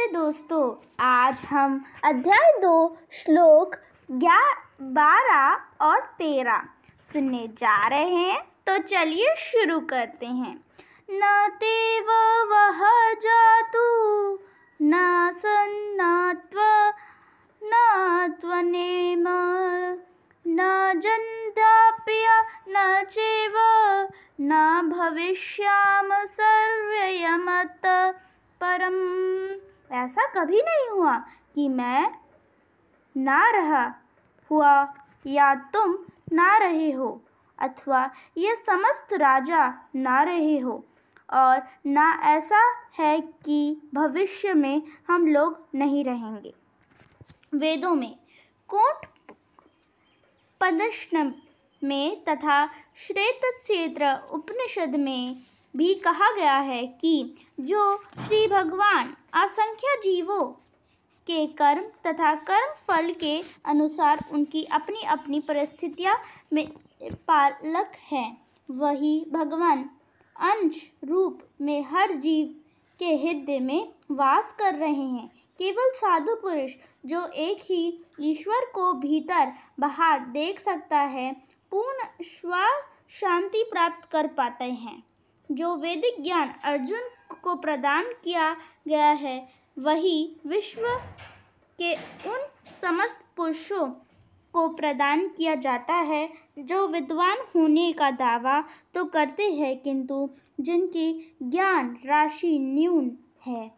राधे दोस्तों, आज हम अध्याय 2 श्लोक 12 और 13 सुनने जा रहे हैं। तो चलिए शुरू करते हैं। न तेव वह जातु न सन्नात्व न त्वनेम न जन्दाप्य न चैव न भविष्याम सर्वयमत परम। ऐसा कभी नहीं हुआ कि मैं ना रहा हुआ या तुम ना रहे हो, अथवा ये समस्त राजा ना रहे हो, और ना ऐसा है कि भविष्य में हम लोग नहीं रहेंगे। वेदों में कोट पदश्न में तथा श्वेतक्षेत्र उपनिषद में भी कहा गया है कि जो श्री भगवान असंख्य जीवों के कर्म तथा कर्म फल के अनुसार उनकी अपनी अपनी परिस्थितियां में पालक हैं, वही भगवान अंश रूप में हर जीव के हृदय में वास कर रहे हैं। केवल साधु पुरुष जो एक ही ईश्वर को भीतर बाहर देख सकता है, पूर्ण स्व शांति प्राप्त कर पाते हैं। जो वैदिक ज्ञान अर्जुन को प्रदान किया गया है, वही विश्व के उन समस्त पुरुषों को प्रदान किया जाता है जो विद्वान होने का दावा तो करते हैं, किंतु जिनकी ज्ञान राशि न्यून है।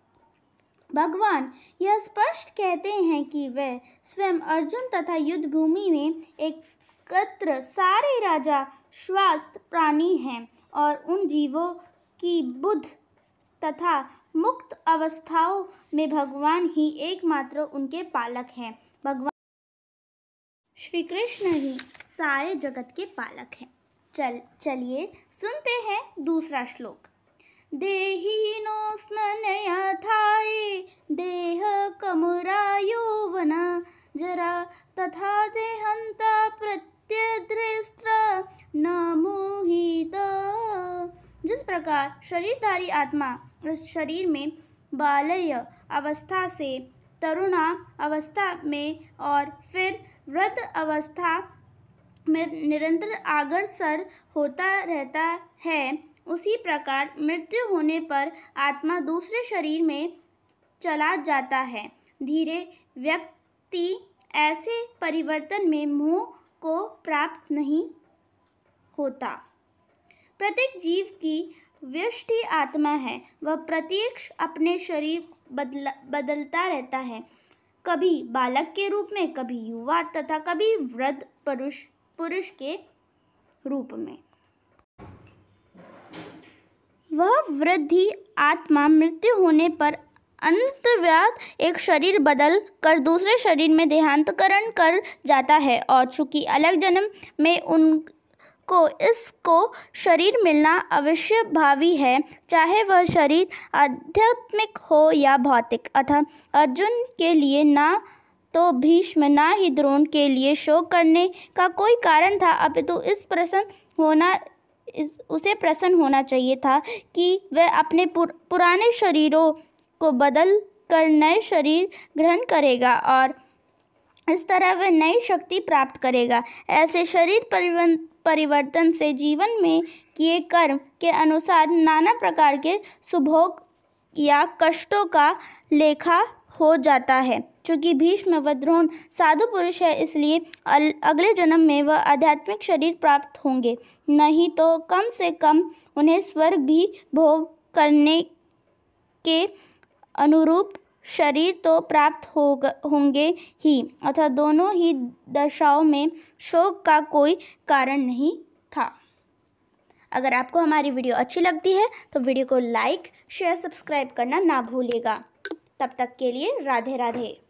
भगवान यह स्पष्ट कहते हैं कि वे स्वयं अर्जुन तथा युद्ध भूमि में एकत्र सारे राजा स्वस्थ प्राणी हैं, और उन जीवों की बुद्ध तथा मुक्त अवस्थाओं में भगवान ही एकमात्र उनके पालक हैं। भगवान श्री कृष्ण ही सारे जगत के पालक हैं। चलिए सुनते हैं दूसरा श्लोक। देहिनोऽस्मन् यथाये देह कमुरायौवन जरा तथा देहन्ता प्रत्यदृष्ट्र न मोहित। जिस प्रकार शरीरधारी आत्मा इस शरीर में बाल्य अवस्था से तरुणा अवस्था में और फिर वृद्ध अवस्था में निरंतर अग्रसर होता रहता है, उसी प्रकार मृत्यु होने पर आत्मा दूसरे शरीर में चला जाता है। धीरे व्यक्ति ऐसे परिवर्तन में मोह को प्राप्त नहीं होता। प्रत्येक जीव की व्यष्टि आत्मा है, वह प्रत्यक्ष अपने शरीर बदलता रहता है, कभी बालक के रूप में, कभी युवा तथा कभी वृद्ध पुरुष के रूप में। वह वृद्धि आत्मा मृत्यु होने पर अंततः एक शरीर बदल कर दूसरे शरीर में देहांतकरण कर जाता है, और चूंकि अलग जन्म में उनको इसको शरीर मिलना अवश्य भावी है, चाहे वह शरीर आध्यात्मिक हो या भौतिक। अतः अर्जुन के लिए ना तो भीष्म ना ही द्रोण के लिए शोक करने का कोई कारण था, अपितु उसे प्रसन्न होना चाहिए था कि वह अपने पुराने शरीरों को बदल कर नए शरीर ग्रहण करेगा, और इस तरह वह नई शक्ति प्राप्त करेगा। ऐसे शरीर परिवर्तन से जीवन में किए कर्म के अनुसार नाना प्रकार के सुभोग या कष्टों का लेखा हो जाता है। चूँकि भीष्म व द्रोण साधु पुरुष है, इसलिए अगले जन्म में वह आध्यात्मिक शरीर प्राप्त होंगे, नहीं तो कम से कम उन्हें स्वर्ग भी भोग करने के अनुरूप शरीर तो प्राप्त होंगे ही। अतः दोनों ही दशाओं में शोक का कोई कारण नहीं था। अगर आपको हमारी वीडियो अच्छी लगती है तो वीडियो को लाइक, शेयर, सब्सक्राइब करना ना भूलिएगा। तब तक के लिए राधे राधे।